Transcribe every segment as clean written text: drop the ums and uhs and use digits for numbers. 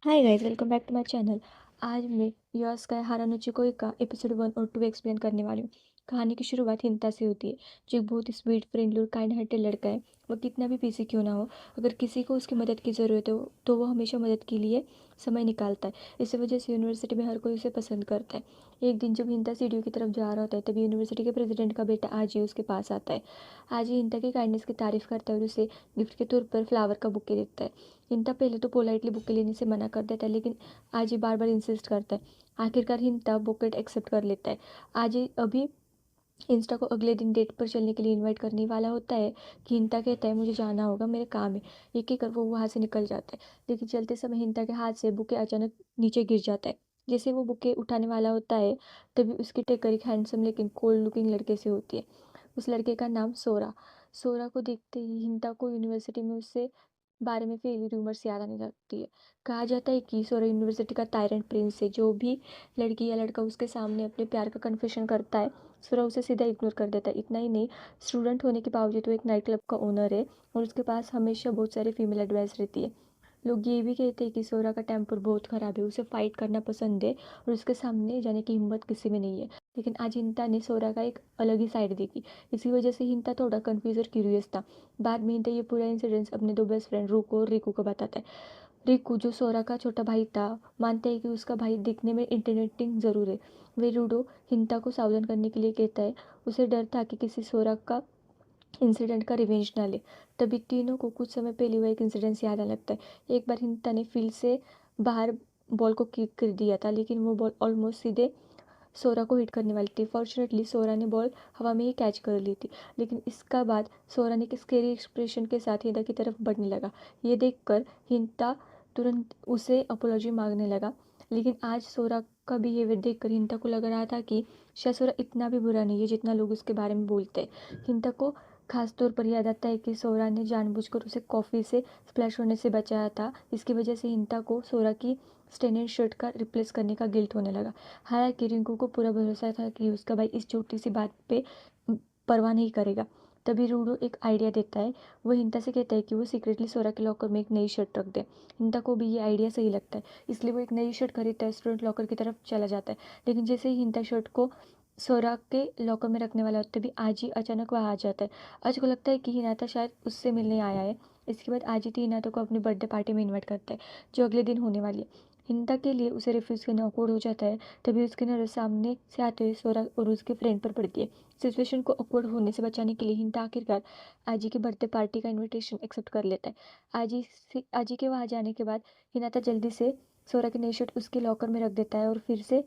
Hi guys, welcome back to my channel. आज मैं your sky हारानुची कोई का एपिसोड 1 और 2 एक्सप्लेन करने वाली हूँ। कहानी की शुरुआत हिंता से होती है, जो एक बहुत ही स्वीट, फ्रेंडली और काइंड हार्टेड लड़का है। वो कितना भी बिजी क्यों ना हो, अगर किसी को उसकी मदद की ज़रूरत हो तो वो हमेशा मदद के लिए समय निकालता है। इसी वजह से यूनिवर्सिटी में हर कोई उसे पसंद करता है। एक दिन जब हिंता सीढ़ियों की तरफ जा रहा होता है, तभी यूनिवर्सिटी के प्रेसिडेंट का बेटा आजी उसके पास आता है। आजी हिंता की काइंडनेस की तारीफ करता है और उसे गिफ्ट के तौर पर फ्लावर का बुके देता है। हिंता पहले तो पोलाइटली बुके लेने से मना कर देता है, लेकिन आज ही बार बार इंसिस्ट करता है। आखिरकार हिंता बुकेट एक्सेप्ट कर लेता है। आज ही अभी इंस्टा को अगले दिन डेट पर चलने के लिए इनवाइट करने वाला होता है कि हिंता कहता है मुझे जाना होगा, मेरे काम है। ये कहकर वो वहाँ से निकल जाता है, लेकिन चलते समय हिंता के हाथ से बुके अचानक नीचे गिर जाता है। जैसे वो बुके उठाने वाला होता है, तभी उसकी टक्कर एक हैंडसम लेकिन कोल्ड लुकिंग लड़के से होती है। उस लड़के का नाम सोरा। सोरा को देखते ही हिंता को यूनिवर्सिटी में उससे बारे में फैली रूमर्स याद आने लगती है। कहा जाता है कि सोरा यूनिवर्सिटी का टायरेंट प्रिंस है। जो भी लड़की या लड़का उसके सामने अपने प्यार का कन्फेशन करता है, सोरा उसे सीधा इग्नोर कर देता है। इतना ही नहीं, स्टूडेंट होने के बावजूद वो एक नाइट क्लब का ओनर है और उसके पास हमेशा बहुत सारी फीमेल एडवाइस रहती है। लोग ये भी कहते हैं कि सोरा का टेम्पर बहुत ख़राब है, उसे फाइट करना पसंद है और उसके सामने जाने की हिम्मत किसी में नहीं है। लेकिन आज हिंता ने सोरा का एक अलग ही साइड देखी। इसी वजह से हिंता थोड़ा कंफ्यूज और क्यूरियस था। बाद में हिंता ये पूरा इंसिडेंस अपने दो बेस्ट फ्रेंड रूको और रिकू को बताता है। रिकू, जो सोरा का छोटा भाई था, मानता है कि उसका भाई दिखने में इंटेलिजेंट ज़रूर है। वे रूडो हिंता को सावधान करने के लिए कहता है। उसे डर था कि किसी सोरा का इंसिडेंट का रिवेंज ना ले। तभी तीनों को कुछ समय पहले वह एक इंसिडेंस याद आने लगता है। एक बार हिंता ने फील्ड से बाहर बॉल को किक कर दिया था, लेकिन वो बॉल ऑलमोस्ट सीधे सोरा को हिट करने वाली थी। फॉर्चुनेटली सोरा ने बॉल हवा में ही कैच कर ली थी। लेकिन इसका बाद सोरा ने एक स्केरी एक्सप्रेशन के साथ हिंता की तरफ बढ़ने लगा। ये देखकर हिंता तुरंत उसे अपोलॉजी मांगने लगा। लेकिन आज सोरा का बिहेवियर देखकर हिंता को लग रहा था कि शायद सोरा इतना भी बुरा नहीं है जितना लोग उसके बारे में बोलते हैं। हिंता को खास तौर पर याद आता है कि सोरा ने जानबूझकर उसे कॉफ़ी से स्प्लैश होने से बचाया था। इसकी वजह से हिंता को सोरा की स्टेनेड शर्ट का रिप्लेस करने का गिल्ट होने लगा। हालांकि रिंकू को पूरा भरोसा था कि उसका भाई इस छोटी सी बात पे परवाह नहीं करेगा। तभी रूडो एक आइडिया देता है। वो हिंता से कहता है कि वो सीक्रेटली सोरा के लॉकर में एक नई शर्ट रख दे। हिंता को भी ये आइडिया सही लगता है, इसलिए वो एक नई शर्ट खरीदता है, स्टूडेंट लॉकर की तरफ चला जाता है। लेकिन जैसे ही हिंता शर्ट को सोरा के लॉकर में रखने वाला होता है, तभी आजी अचानक वहाँ आ जाता है। आज को लगता है कि हिनाता शायद उससे मिलने आया है। इसके बाद आजी हिनाता को अपनी बर्थडे पार्टी में इन्वाइट करता है, जो अगले दिन होने वाली है। हिंता के लिए उसे रिफ्यूज़ करना ऑकवर्ड हो जाता है। तभी उसकी नज़र सामने से आते हुए सोरा और उसके फ्रेंड पर पड़ती है। सिचुएशन को ऑकवर्ड होने से बचाने के लिए हिंता आखिरकार आजी की बर्थडे पार्टी का इनविटेशन एक्सेप्ट कर लेता है। आजी के वहाँ जाने के बाद हिनाता जल्दी से सोरा की नई शर्ट उसके लॉकर में रख देता है और फिर से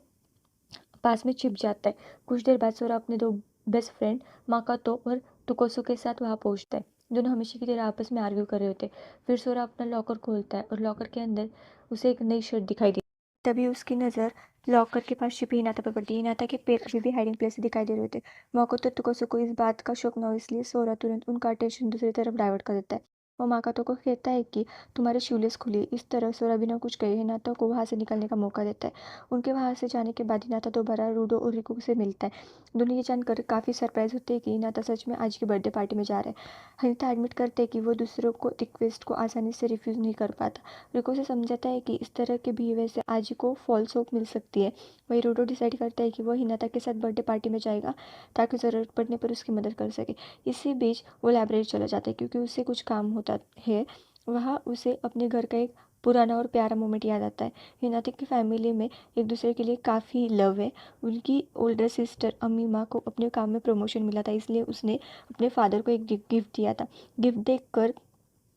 पास में छिप जाता है। कुछ देर बाद सोरा अपने दो बेस्ट फ्रेंड माकातो और तुकोसो के साथ वहाँ पहुँचता है। दोनों हमेशा की तरह आपस में आर्ग्यू कर रहे होते हैं। फिर सोरा अपना लॉकर खोलता है और लॉकर के अंदर उसे एक नई शर्ट दिखाई देती है। तभी उसकी नज़र लॉकर के पास छिपी हिनाता पर पड़ती है। हिनाता के पैर अभी भी हाइडिंग प्लेस से दिखाई दे रहे होते हैं। माकोतो और तुकोसो को इस बात का शौक न हो, इसलिए सोरा तुरंत उनका अटेंशन दूसरी तरफ डाइवर्ट कर देता है। वो माकातो को कहता है कि तुम्हारे शूलेस खुलिए। इस तरह सोरा बिना कुछ कहे हिनाता को वहाँ से निकलने का मौका देता है। उनके वहाँ से जाने के बाद हिनाता दोबारा रूडो और रिको से मिलता है। दोनों ये जानकर काफ़ी सरप्राइज होते हैं कि हिनाता सच में आज की बर्थडे पार्टी में जा रहा है। हिनाता एडमिट करते हैं कि वो दूसरों को रिक्वेस्ट को आसानी से रिफ्यूज़ नहीं कर पाता। रिको से समझाता है कि इस तरह के बिहेवियर से आज को फॉल्स होप मिल सकती है। वही रूडो डिसाइड करता है कि वह हिनाता के साथ बर्थडे पार्टी में जाएगा, ताकि ज़रूरत पड़ने पर उसकी मदद कर सके। इसी बीच वो लाइब्रेरी चला जाता है, क्योंकि उससे कुछ काम होता है। वहाँ उसे अपने घर का एक पुराना और प्यारा मोमेंट याद आता है। हिनाता की फैमिली में एक दूसरे के लिए काफ़ी लव है। उनकी ओल्डर सिस्टर अम्मीमा को अपने काम में प्रमोशन मिला था, इसलिए उसने अपने फादर को एक गिफ्ट दिया था। गिफ्ट देखकर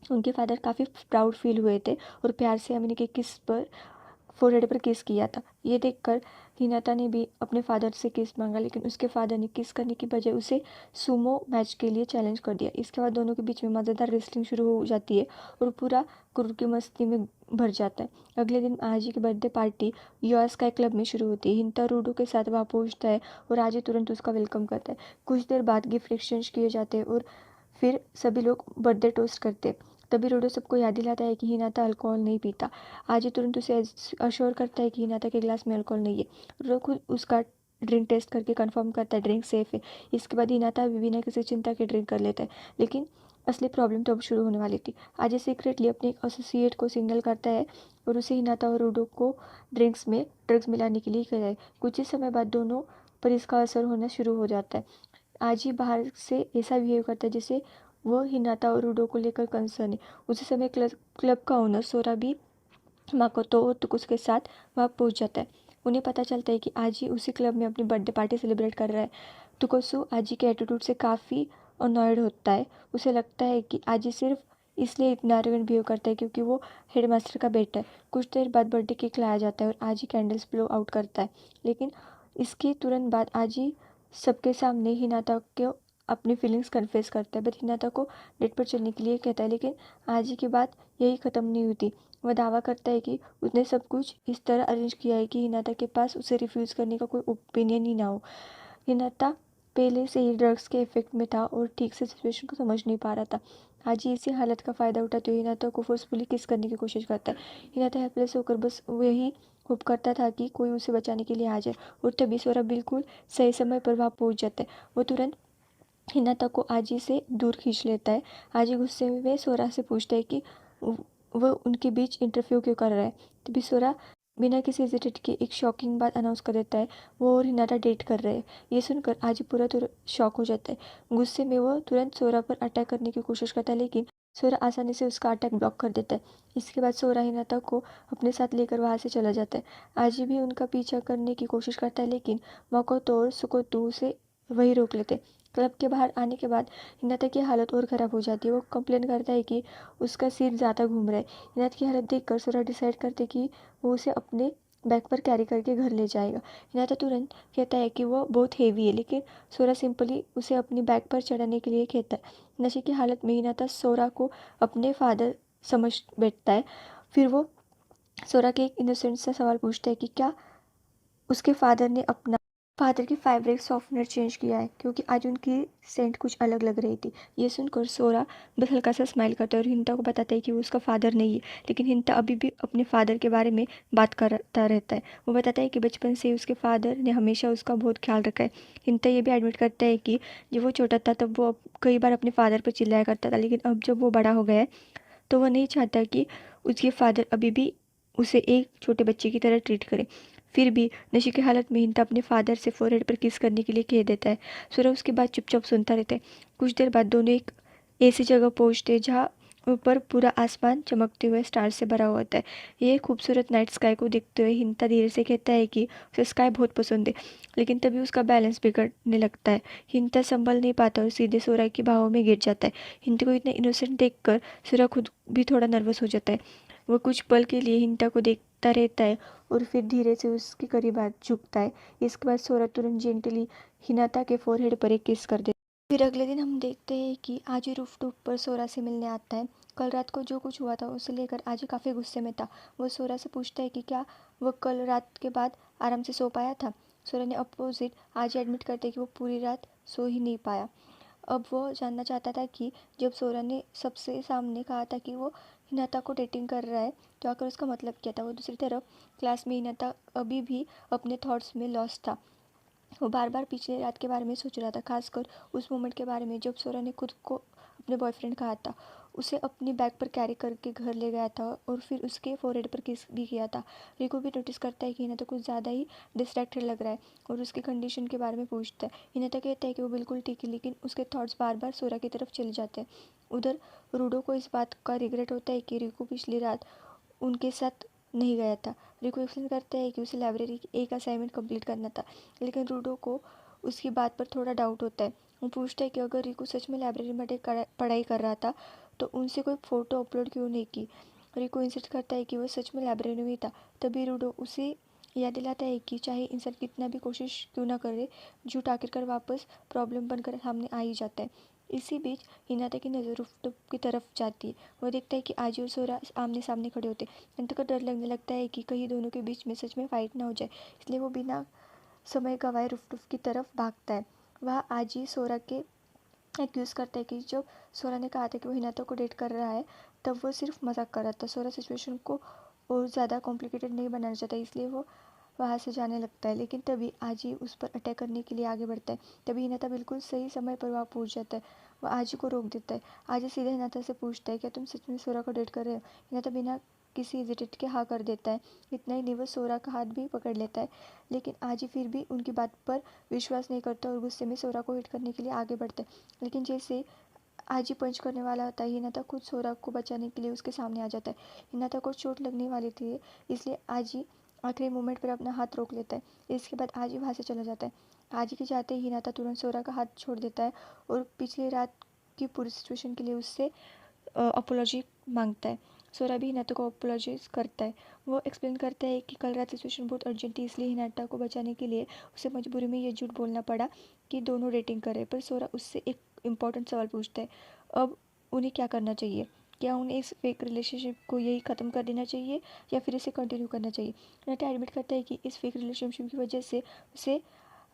उनके फादर काफ़ी प्राउड फील हुए थे और प्यार से अम्मी के किस पर फोरहेड पर किस किया था। ये देखकर हिनाता ने भी अपने फादर से किस मांगा, लेकिन उसके फादर ने किस करने की बजाय उसे सुमो मैच के लिए चैलेंज कर दिया। इसके बाद दोनों के बीच में मज़ेदार रेसलिंग शुरू हो जाती है और पूरा क्रूर की मस्ती में भर जाता है। अगले दिन आजी की birthday party US sky club में शुरू होती है। हिंता रूडो के साथ वहाँ पहुँचता है और आजी तुरंत उसका वेलकम करता है। कुछ देर बाद गिफ्ट एक्सचेंज किए जाते हैं और फिर सभी लोग बर्थडे टोस्ट करते हैं। तभी रोडो सबको याद दिलाता है कि हिनाता अल्कोहल नहीं पीता। आजी तुरंत उसे अश्योर करता है कि हिनाता के ग्लास में अल्कोहल नहीं है। रोडो खुद उसका ड्रिंक टेस्ट करके कंफर्म करता है ड्रिंक सेफ है। इसके बाद हिनाता भी बिना किसी चिंता के ड्रिंक कर लेता है, लेकिन असली प्रॉब्लम तो अब शुरू होने वाली थी। अजय सीक्रेटली अपने एक एसोसिएट को सिग्नल करता है और उसे हिनाता और रूडो को ड्रग्स मिलाने के लिए कहता है। कुछ ही समय बाद दोनों पर इसका असर होना शुरू हो जाता है। आजी बाहर से ऐसा बिहेव करता है जैसे वो हिनाता और रूडो को लेकर कंसर्न है। उसी समय क्लब का ओनर सोरा भी माकोतो और तुकुस के साथ वहाँ पहुँच जाता है। उन्हें पता चलता है कि आजी उसी क्लब में अपनी बर्थडे पार्टी सेलिब्रेट कर रहा है। तुकोसु आजी के एटीट्यूड से काफ़ी अनॉयड होता है। उसे लगता है कि आजी सिर्फ इसलिए इतना एरोगेंट बिहेव करता है क्योंकि वो हेडमास्टर का बेटा है। कुछ देर बाद बर्थडे केक लाया जाता है और आजी कैंडल्स ब्लो आउट करता है, लेकिन इसके तुरंत बाद आजी सबके सामने हिनाता को अपनी फीलिंग्स कन्फेस करता है। बट हिनाता को डेट पर चलने के लिए कहता है, लेकिन आजी की बात यही ख़त्म नहीं होती। वह दावा करता है कि उसने सब कुछ इस तरह अरेंज किया है कि हिनाता के पास उसे रिफ्यूज़ करने का कोई ओपिनियन ही ना हो। हिनाता पहले से ही ड्रग्स के इफेक्ट में था और ठीक से सिचुएशन को समझ नहीं पा रहा था। हाजी इसी हालत का फ़ायदा उठाते हुए हिनाता को फोर्सफुली किस करने की कोशिश करता है। हिनाता हेल्पलेस होकर बस वही होप करता था कि कोई उसे बचाने के लिए आ जाए, और तभी सोरा बिल्कुल सही समय पर वहाँ पहुँच जाता है। वो तुरंत हिनाता को आजी से दूर खींच लेता है। आजी गुस्से में सोरा से पूछता है कि वह उनके बीच इंटरफेयर क्यों कर रहा है। तभी सोरा बिना किसी हेजिटेट के एक शॉकिंग बात अनाउंस कर देता है, वो और हिनाटा डेट कर रहे हैं। ये सुनकर आजी पूरा शॉक हो जाता है। गुस्से में वो तुरंत सोरा पर अटैक करने की कोशिश करता है, लेकिन सोरा आसानी से उसका अटैक ब्लॉक कर देता है। इसके बाद सोरा हिनाटा को अपने साथ लेकर वहाँ से चला जाता है। आजी भी उनका पीछा करने की कोशिश करता है, लेकिन माकोतो और सुकोतु उसे वही रोक लेते। क्लब के बाहर आने के बाद हिनाता की हालत और ख़राब हो जाती है। वो कंप्लेन करता है कि उसका सिर ज़्यादा घूम रहा है। हिनाता की हालत देखकर सोरा डिसाइड करते कि वो उसे अपने बैग पर कैरी करके घर ले जाएगा। हिनाता तुरंत कहता है कि वो बहुत हेवी है, लेकिन सोरा सिंपली उसे अपनी बैग पर चढ़ाने के लिए कहता है। नशे की हालत में हिनाता सोरा को अपने फादर समझ बैठता है। फिर वो सोरा के एक इनोसेंट सा सवाल पूछता है कि क्या उसके फादर ने अपना फादर की फैब्रिक सॉफ्टनर चेंज किया है, क्योंकि आज उनकी सेंट कुछ अलग लग रही थी। ये सुनकर सोरा बस हल्का सा स्माइल करता है और हिंता को बताता है कि वो उसका फादर नहीं है, लेकिन हिंता अभी भी अपने फादर के बारे में बात करता रहता है। वो बताता है कि बचपन से उसके फादर ने हमेशा उसका बहुत ख्याल रखा है। हिंता ये भी एडमिट करता है कि जब वो छोटा था तब वो कई बार अपने फादर पर चिल्लाया करता था, लेकिन अब जब वो बड़ा हो गया है तो वह नहीं चाहता कि उसके फादर अभी भी उसे एक छोटे बच्चे की तरह ट्रीट करे। फिर भी नशे की हालत में हिंता अपने फादर से फोरहेड पर किस करने के लिए कह देता है। सूरज उसके बाद चुपचाप सुनता रहता है। कुछ देर बाद दोनों एक ऐसी जगह पहुंचते हैं जहाँ ऊपर पूरा आसमान चमकते हुए स्टार से भरा हुआ होता है। ये खूबसूरत नाइट स्काई को देखते हुए हिंता धीरे से कहता है कि उसे स्काई बहुत पसंद है, लेकिन तभी उसका बैलेंस बिगड़ने लगता है। हिंता संभल नहीं पाता और सीधे सोरा की बाहों में गिर जाता है। हिंता को इतना इनोसेंट देखकर सूरा खुद भी थोड़ा नर्वस हो जाता है। वह कुछ पल के लिए हिंता को देखता रहता है और फिर धीरे से उसके करीब आ झुकता है। इसके बाद सोरा तुरंत जेंटली हिनाता के फोरहेड पर एक किस कर देता है। फिर अगले दिन हम देखते हैं कि आजी रूफटॉप पर सोरा से मिलने आता है। कल रात को जो कुछ हुआ था उसे लेकर आजी काफ़ी गुस्से में था। वो सोरा से पूछता है कि क्या वह कल रात के बाद आराम से सो पाया था। सोरा ने अपोजिट आजी एडमिट करते कि वो पूरी रात सो ही नहीं पाया। अब वो जानना चाहता था कि जब सोरा ने सबसे सामने कहा था कि वो हिनाता को डेटिंग कर रहा है, तो आकर उसका मतलब क्या था। वो दूसरी तरफ क्लास में हिनाता अभी भी अपने थॉट्स में लॉस्ट था। वो बार बार पिछले रात के बारे में सोच रहा था, खासकर उस मोमेंट के बारे में जब सोरा ने खुद को अपने बॉयफ्रेंड कहा था, उसे अपनी बैग पर कैरी करके घर ले गया था और फिर उसके फोरहेड पर किस भी किया था। रिको भी नोटिस करता है कि हिनाता कुछ ज़्यादा ही डिस्ट्रैक्टेड लग रहा है और उसकी कंडीशन के बारे में पूछता है। हिनाता कहता है कि वो बिल्कुल ठीक है, लेकिन उसके थॉट्स बार बार सोरा की तरफ चले जाते हैं। उधर रूडो को इस बात का रिग्रेट होता है कि रिको पिछली रात उनके साथ नहीं गया था। रिको एक्सप्लेन करता है कि उसे लाइब्रेरी की एक असाइनमेंट कंप्लीट करना था, लेकिन रूडो को उसकी बात पर थोड़ा डाउट होता है। वो पूछता है कि अगर रिको सच में लाइब्रेरी में पढ़ाई कर रहा था तो उनसे कोई फ़ोटो अपलोड क्यों नहीं की। रिको इंसिस्ट करता है कि वह सच में लाइब्रेरी में था। तभी रूडो उसे याद दिलाता है कि चाहे इंसान कितना भी कोशिश क्यों ना करे, झूठ आखिरकार वापस प्रॉब्लम बनकर सामने आ ही जाता है। इसी बीच हिनाता की नज़र रूफटॉप की तरफ जाती है। वो देखता है कि आजी और सोरा आमने सामने खड़े होते हैं। हिनाता को डर लगने लगता है कि कहीं दोनों के बीच में सच में फाइट ना हो जाए, इसलिए वो बिना समय गंवाए रूफटॉप की तरफ भागता है। वह आजी सोरा के एक्यूज़ करता है कि जब सोरा ने कहा था कि वो हिनाता को डेट कर रहा है, तब वो सिर्फ मजाक कर रहा था। सोरा सिचुएशन को और ज़्यादा कॉम्प्लिकेटेड नहीं बनाना चाहता, इसलिए वो वहाँ से जाने लगता है, लेकिन तभी आजी उस पर अटैक करने के लिए आगे बढ़ता है। तभी हिनाता बिल्कुल सही समय पर वहाँ पहुँच जाता है। वह आजी को रोक देता है। आजी सीधे हिनाता से पूछता है, क्या तुम सच में सोरा को डेट कर रहे हो? हिनाता बिना किसी हेजिटेट के हाँ कर देता है। इतना ही नहीं, वह सोरा का हाथ भी पकड़ लेता है, लेकिन आजी फिर भी उनकी बात पर विश्वास नहीं करता और गुस्से में सोरा को हिट करने के लिए आगे बढ़ता है। लेकिन जैसे आजी पंच करने वाला होता है, हिनाता खुद सोरा को बचाने के लिए उसके सामने आ जाता है। हिनाता को चोट लगने वाली थी, इसलिए आजी आखिरी मोमेंट पर अपना हाथ रोक लेता है। इसके बाद आजी वहाँ से चला जाता है। आजी के जाते ही हिनाता तुरंत सोरा का हाथ छोड़ देता है और पिछली रात की पूरी सिचुएशन के लिए उससे अपोलॉजी मांगता है। सोरा भी हिनाटा को अपोलॉजाइज करता है। वो एक्सप्लेन करता है कि कल रात सिचुएशन बहुत अर्जेंट थी, इसलिए हिनाटा को बचाने के लिए उसे मजबूरी में ये झूठ बोलना पड़ा कि दोनों डेटिंग कर रहे हैं। पर सोरा उससे एक इम्पॉर्टेंट सवाल पूछता है, अब उन्हें क्या करना चाहिए? क्या उन्हें इस फेक रिलेशनशिप को यही ख़त्म कर देना चाहिए या फिर इसे कंटिन्यू करना चाहिए? हिनाटा एडमिट करता है कि इस फेक रिलेशनशिप की वजह से उसे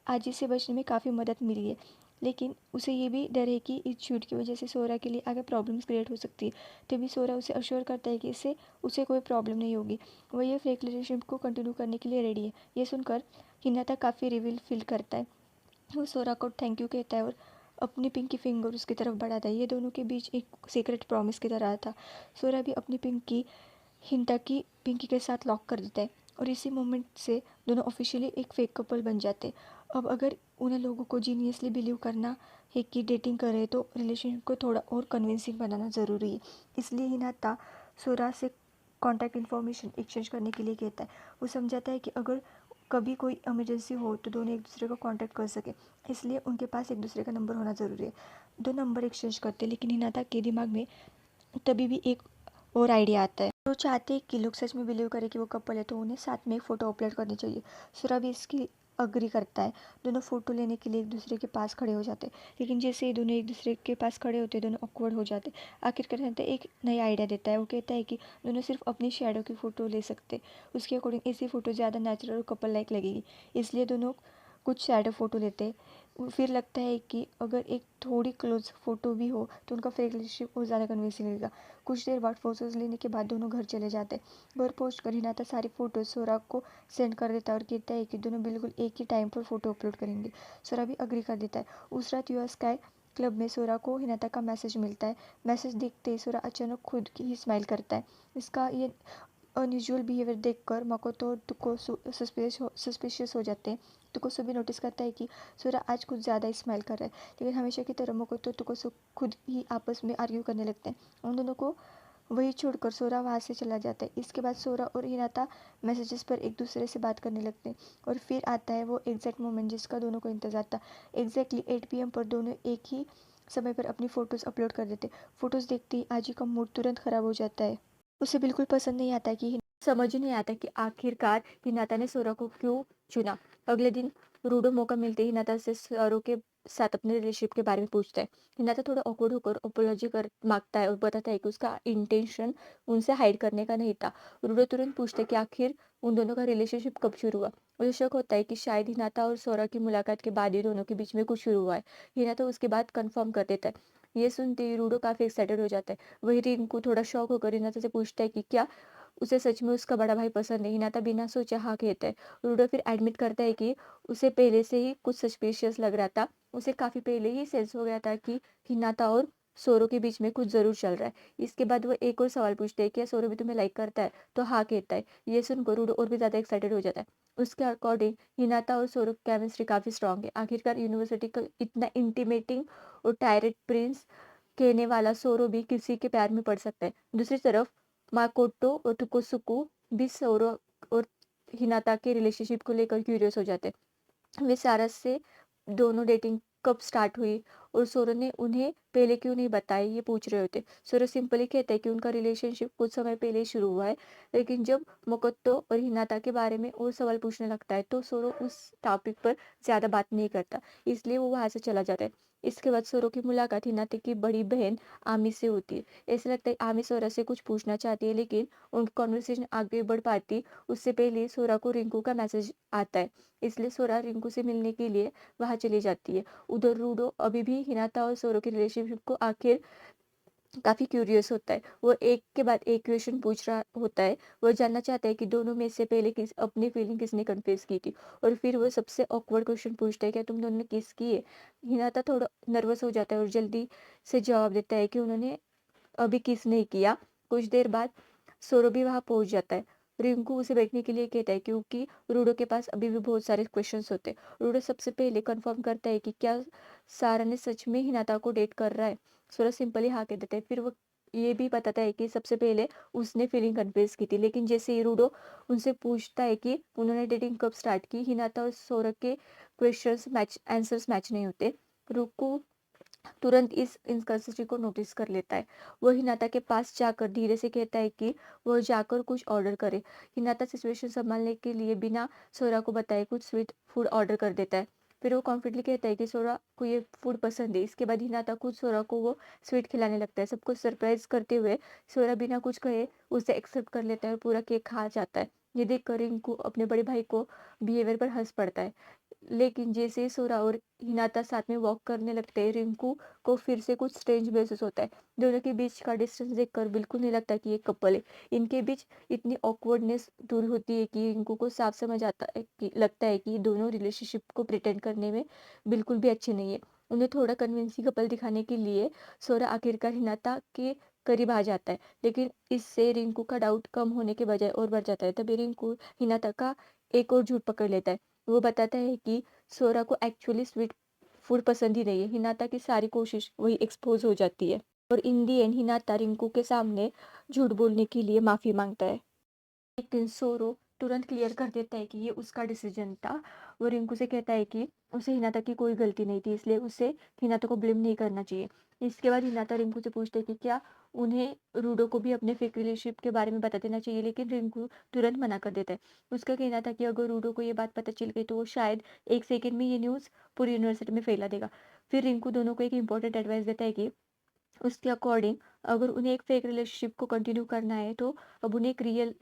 आजी से बचने में काफ़ी मदद मिली है, लेकिन उसे ये भी डर है कि इस झूठ की वजह से सोरा के लिए आगे प्रॉब्लम्स क्रिएट हो सकती है। तभी सोरा उसे अश्योर करता है कि इससे उसे कोई प्रॉब्लम नहीं होगी, वह ये फेक रिलेशनशिप को कंटिन्यू करने के लिए रेडी है। ये सुनकर हिनाता काफ़ी रिवील फील करता है। वो सोरा को थैंक यू कहता है और अपनी पिंकी फिंगर उसकी तरफ बढ़ाता है। ये दोनों के बीच एक सीक्रेट प्रॉमिस की तरह था। सोरा भी अपनी पिंकी हिंटा की पिंकी के साथ लॉक कर देता है और इसी मोमेंट से दोनों ऑफिशियली एक फेक कपल बन जाते हैं। अब अगर उन्हें लोगों को जीनियसली बिलीव करना है कि डेटिंग कर रहे, तो रिलेशनशिप को थोड़ा और कन्विंसिंग बनाना ज़रूरी है। इसलिए हिनाता सोरा से कॉन्टैक्ट इन्फॉर्मेशन एक्सचेंज करने के लिए कहता है। वो समझाता है कि अगर कभी कोई इमरजेंसी हो तो दोनों एक दूसरे को कांटेक्ट कर सके, इसलिए उनके पास एक दूसरे का नंबर होना ज़रूरी है। दो नंबर एक्सचेंज करते, लेकिन हिनाता के दिमाग में तभी भी एक और आइडिया आता है। तो चाहते हैं कि लोग सच में बिलीव करें कि वो कपल है, तो उन्हें साथ में एक फ़ोटो अपलोड करनी चाहिए। सुरा भी इसकी अग्री करता है। दोनों फ़ोटो लेने के लिए एक दूसरे के पास खड़े हो जाते हैं, लेकिन जैसे ही दोनों एक दूसरे के पास खड़े होते हैं, दोनों ऑकवर्ड हो जाते हैं। आखिरकार हिनाता एक नई आइडिया देता है। वो कहता है कि दोनों सिर्फ अपनी शेडो की फ़ोटो ले सकते। उसके अकॉर्डिंग ऐसी फ़ोटो ज़्यादा नेचुरल और कपल लाइक लगेगी, इसलिए दोनों कुछ शेडो फ़ोटो लेते हैं। फिर लगता है कि अगर एक थोड़ी क्लोज फ़ोटो भी हो तो उनका फेक रिलेशनशिप और ज़्यादा कन्विंसिंग लगेगा। कुछ देर बाद फोटोज़ लेने के बाद दोनों घर चले जाते हैं। घर पहुँच कर हिनाता सारी फ़ोटोज़ सोरा को सेंड कर देता है और कहता है कि दोनों बिल्कुल एक ही टाइम पर फ़ोटो अपलोड करेंगे। सोरा भी अग्री कर देता है। उस रात यूएस स्काई क्लब में सोरा को हिनाता का मैसेज मिलता है। मैसेज देखते ही सोरा अचानक खुद ही स्माइल करता है। इसका ये अनयूजुअल बिहेवियर देखकर मकोतो और तुकोसु सस्पिशियस हो जाते हैं। तुकोसु भी नोटिस करता है कि सोरा आज कुछ ज़्यादा ही स्माइल कर रहा है, लेकिन हमेशा की तरह मकोतो और तुकोसु खुद ही आपस में आर्ग्यू करने लगते हैं। उन दोनों को वही छोड़कर सोरा वहाँ से चला जाता है। इसके बाद सोरा और हिनाता मैसेजेस पर एक दूसरे से बात करने लगते हैं और फिर आता है वो एग्जैक्ट मोमेंट जिसका दोनों को इंतजार था। एग्जैक्टली 8 PM पर दोनों एक ही समय पर अपनी फ़ोटोज़ अपलोड कर देते। फ़ोटोज़ देखते ही आजी का मूड तुरंत ख़राब हो जाता है। उसे बिल्कुल पसंद नहीं आता कि समझ ही नहीं आता कि आखिरकार हिनाता ने सोरा को क्यों चुना। अगले दिन रूडो मौका मिलते ही हिनाता से सोरो के साथ अपने रिलेशनशिप के बारे में पूछता है। हिनाता थोड़ा ऑकवर्ड होकर अपोलॉजी कर मांगता है और बताता है कि उसका इंटेंशन उनसे हाइड करने का नहीं था। रूडो तुरंत पूछता है कि आखिर उन दोनों का रिलेशनशिप कब शुरू हुआ। उसे शक होता है कि शायद हिनाता और सोरा की मुलाकात के बाद ही दोनों के बीच में कुछ शुरू हुआ है। हिनाता उसके बाद कंफर्म कर देता है। ये सुनते ही रूडो काफी एक्साइटेड हो जाता है। वही रिंकू थोड़ा शॉक होकर हिनाता से पूछता है कि क्या उसे सच में उसका बड़ा भाई पसंद है। हिनाता बिना सोचे हाँ कहता है। रूडो फिर एडमिट करता है कि उसे पहले से ही कुछ सस्पिशियस लग रहा था। उसे काफी पहले ही सेंस हो गया था कि हिनाता और सोरो के बीच में कुछ जरूर चल रहा है। इसके बाद वो एक और सवाल पूछते हैं, क्या सोरो भी तुम्हें लाइक करता है? तो हाँ कहता है। ये सुनकर रूडो और भी ज्यादा एक्साइटेड हो जाता है। उसके अकॉर्डिंग हिनाता और सोरो की केमिस्ट्री काफी स्ट्रांग है। आखिरकार यूनिवर्सिटी का इतना इंटीमेटिंग और टायरेट प्रिंस कहने वाला सोरो भी किसी के प्यार में पड़ सकता है। दूसरी तरफ माकोटो और तुकोसुको भी सोरो और हिनाता के रिलेशनशिप को लेकर क्यूरियस हो जाते हैं। वे सारा से दोनों डेटिंग कब स्टार्ट हुई और सोरो ने उन्हें पहले क्यों नहीं बताया, ये पूछ रहे होते। सोरो सिंपली कहता है कि उनका रिलेशनशिप कुछ समय पहले ही शुरू हुआ है, लेकिन जब मोकोतो और हिनाता के बारे में और सवाल पूछने लगता है तो सोरो उस टॉपिक पर ज्यादा बात नहीं करता, इसलिए वो वहां से चला जाता है। इसके बाद सोरो की मुलाकात हिनाते की बड़ी बहन आमी से होती है। ऐसा लगता है आमी सोरा से कुछ पूछना चाहती है, लेकिन उनकी कॉन्वर्सेशन आगे बढ़ पाती उससे पहले सोरा को रिंकू का मैसेज आता है, इसलिए सोरा रिंकू से मिलने के लिए वहां चली जाती है। उधर रूडो अभी भी हिनाता और सोरो के रिलेशनशिप को आखिर काफ़ी क्यूरियस होता है। वो एक के बाद एक क्वेश्चन पूछ रहा होता है। वो जानना चाहता है कि दोनों में से पहले अपनी फीलिंग किसने कन्फेस की थी, और फिर वो सबसे ऑकवर्ड क्वेश्चन पूछता है, क्या तुम दोनों ने किस की है? हिनाता थोड़ा नर्वस हो जाता है और जल्दी से जवाब देता है कि उन्होंने अभी किस नहीं किया। कुछ देर बाद सौरभ भी वहां पहुंच जाता है। रिंकू उसे बैठने के लिए कहता है क्योंकि रूडो के पास अभी भी बहुत सारे क्वेश्चंस होते हैं। रूडो सबसे पहले कंफर्म करता है कि क्या सारा ने सच में हिनाता को डेट कर रहा है। सौरभ सिंपली हाँ कह देता है। फिर वो ये भी बताता है कि सबसे पहले उसने फीलिंग कन्फेस की थी, लेकिन जैसे ही रूडो उनसे पूछता है कि उन्होंने डेटिंग कब स्टार्ट की, हिनाता और सौरभ के क्वेश्चंस मैच आंसर्स मैच नहीं होते। रुको तुरंत इस इनकंसिस्टेंसी को नोटिस कर लेता है। वो हिनाता के पास जाकर धीरे से कहता है कि वो जाकर कुछ ऑर्डर करे। हिनाता सिचुएशन संभालने के लिए बिना सोरा को बताए कुछ स्वीट फूड ऑर्डर कर देता है। फिर वो कॉन्फिडेंटली कहता है कि सोरा को ये फूड पसंद है। इसके बाद हिनाता खुद सोरा को वो स्वीट खिलाने लगता है। सबको सरप्राइज करते हुए सोरा बिना कुछ कहे उसे एक्सेप्ट कर लेता है और पूरा केक खा जाता है। ये देखकर रिंकू अपने बड़े भाई को बिहेवियर पर हंस पड़ता है। लेकिन जैसे सोरा और हिनाता साथ में वॉक करने लगते हैं, रिंकू को फिर से कुछ स्ट्रेंज महसूस होता है। दोनों के बीच का डिस्टेंस देखकर बिल्कुल नहीं लगता कि ये कपल है। इनके बीच इतनी ऑकवर्डनेस दूर होती है कि रिंकू को साफ समझ आता है कि लगता है कि दोनों रिलेशनशिप को प्रिटेंड करने में बिल्कुल भी अच्छे नहीं है। उन्हें थोड़ा कन्विंसिंग कपल दिखाने के लिए सोरा आखिरकार हिनाता के करीब आ जाता है, लेकिन इससे रिंकू का डाउट कम होने के बजाय और बढ़ जाता है। तभी रिंकू हिनाता का एक और झूठ पकड़ लेता है। वो बताता है कि सोरा को एक्चुअली स्वीट फूड पसंद ही नहीं है। हिनाता की सारी कोशिश वही एक्सपोज हो जाती है और इन दी एंड हिनाता रिंकू के सामने झूठ बोलने के लिए माफी मांगता है। लेकिन सोरो तुरंत क्लियर कर देता है कि ये उसका डिसीजन था। वो रिंकू से कहता है कि उसे हिनाता की कोई गलती नहीं थी, इसलिए उसे हिनाता को ब्लेम नहीं करना चाहिए। इसके बाद हिनाता रिंकू से पूछते हैं कि क्या उन्हें रूडो को भी अपने फेक रिलेशनशिप के बारे में बता देना चाहिए, लेकिन रिंकू तुरंत मना कर देता है। उसका कहना था कि अगर रूडो को ये बात पता चल गई तो वो शायद एक सेकेंड में ये न्यूज़ पूरी यूनिवर्सिटी में फैला देगा। फिर रिंकू दोनों को एक इंपॉर्टेंट एडवाइस देता है कि उसके अकॉर्डिंग अगर उन्हें एक फेक रिलेशनशिप को कंटिन्यू करना है तो अब उन्हें एक रियल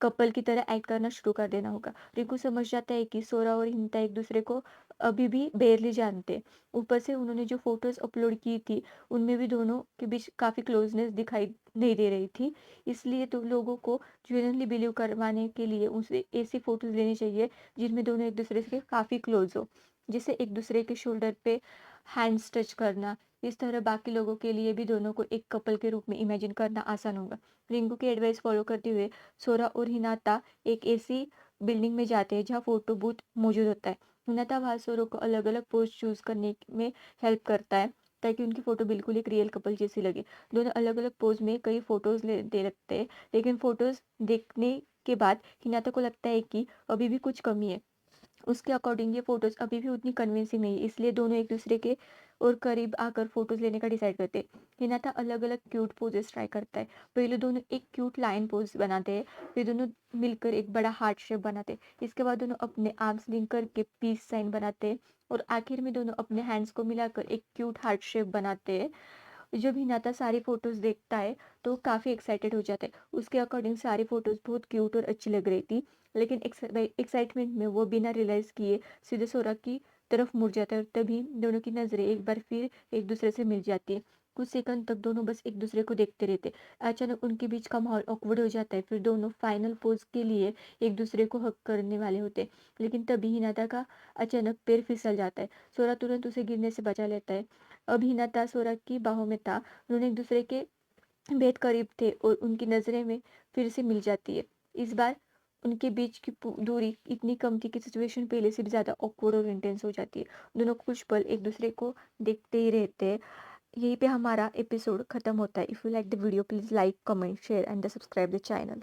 कपल की तरह एक्ट करना शुरू कर देना होगा। रिंकू समझ जाता है कि सोरा और हिंता एक दूसरे को अभी भी बेरली जानते। ऊपर से उन्होंने जो फोटोज अपलोड की थी उनमें भी दोनों के बीच काफी क्लोजनेस दिखाई नहीं दे रही थी। इसलिए तो लोगों को जेन्युइनली बिलीव करवाने के लिए उसे ऐसी फोटोज लेनी चाहिए जिनमें दोनों एक दूसरे से काफी क्लोज हो, जैसे एक दूसरे के शोल्डर पे हैंड्स टच करना। इस तरह बाकी लोगों के लिए भी दोनों को एक कपल के रूप में इमेजिन करना आसान होगा। रिंकू की एडवाइस फॉलो करते हुए सोरा और हिनाता एक ऐसी बिल्डिंग में जाते हैं जहाँ फोटो बूथ मौजूद होता है। हिनाता वहाँ सोरो को अलग अलग पोज चूज करने में हेल्प करता है ताकि उनकी फोटो बिल्कुल एक रियल कपल जैसी लगे। दोनों अलग अलग पोज में कई फोटोज लेते लगते हैं, लेकिन फोटोज देखने के बाद हिनाता को लगता है कि अभी भी कुछ कमी है। उसके अकॉर्डिंग ये फोटोज अभी भी उतनी कन्विंसिंग नहीं है, इसलिए दोनों एक दूसरे के और करीब आकर फोटोज लेने का डिसाइड करते हैं। हिनाता अलग अलग क्यूट पोजेस ट्राई करता है। पहले दोनों एक क्यूट लाइन पोज बनाते हैं, फिर दोनों मिलकर एक बड़ा हार्ट शेप बनाते हैं। इसके बाद दोनों अपने आर्म्स लिंक करके पीस साइन बनाते हैं और आखिर में दोनों अपने हैंड्स को मिलाकर एक क्यूट हार्ट शेप बनाते हैं। जब हिनाता सारी फोटोज देखता है तो काफी एक्साइटेड हो जाता है। उसके अकॉर्डिंग सारी फोटोज बहुत क्यूट और अच्छी लग रही थी, लेकिन एक्साइटमेंट में वो बिना रियलाइज किए सीधे सोरा की तरफ मुड़ जाता है और तभी दोनों की नजरें एक बार फिर एक दूसरे से मिल जाती है। कुछ सेकंड तक दोनों बस एक दूसरे को देखते रहते। अचानक उनके बीच का माहौल ऑकवर्ड हो जाता है। फिर दोनों फाइनल पोज के लिए एक दूसरे को हक करने वाले होते हैं, लेकिन तभी हिनाता का अचानक पैर फिसल जाता है। सोरा तुरंत उसे गिरने से बचा लेता है। अब हिनाता सोरा की बाहों में था। दोनों एक दूसरे के बेहद करीब थे और उनकी नजरें में फिर से मिल जाती है। इस बार उनके बीच की दूरी इतनी कम थी कि सिचुएशन पहले से भी ज्यादा ऑकवर्ड और इंटेंस हो जाती है। दोनों कुछ पल एक दूसरे को देखते ही रहते हैं। यहीं पे हमारा एपिसोड खत्म होता है। If you like the video please like comment share and subscribe the channel.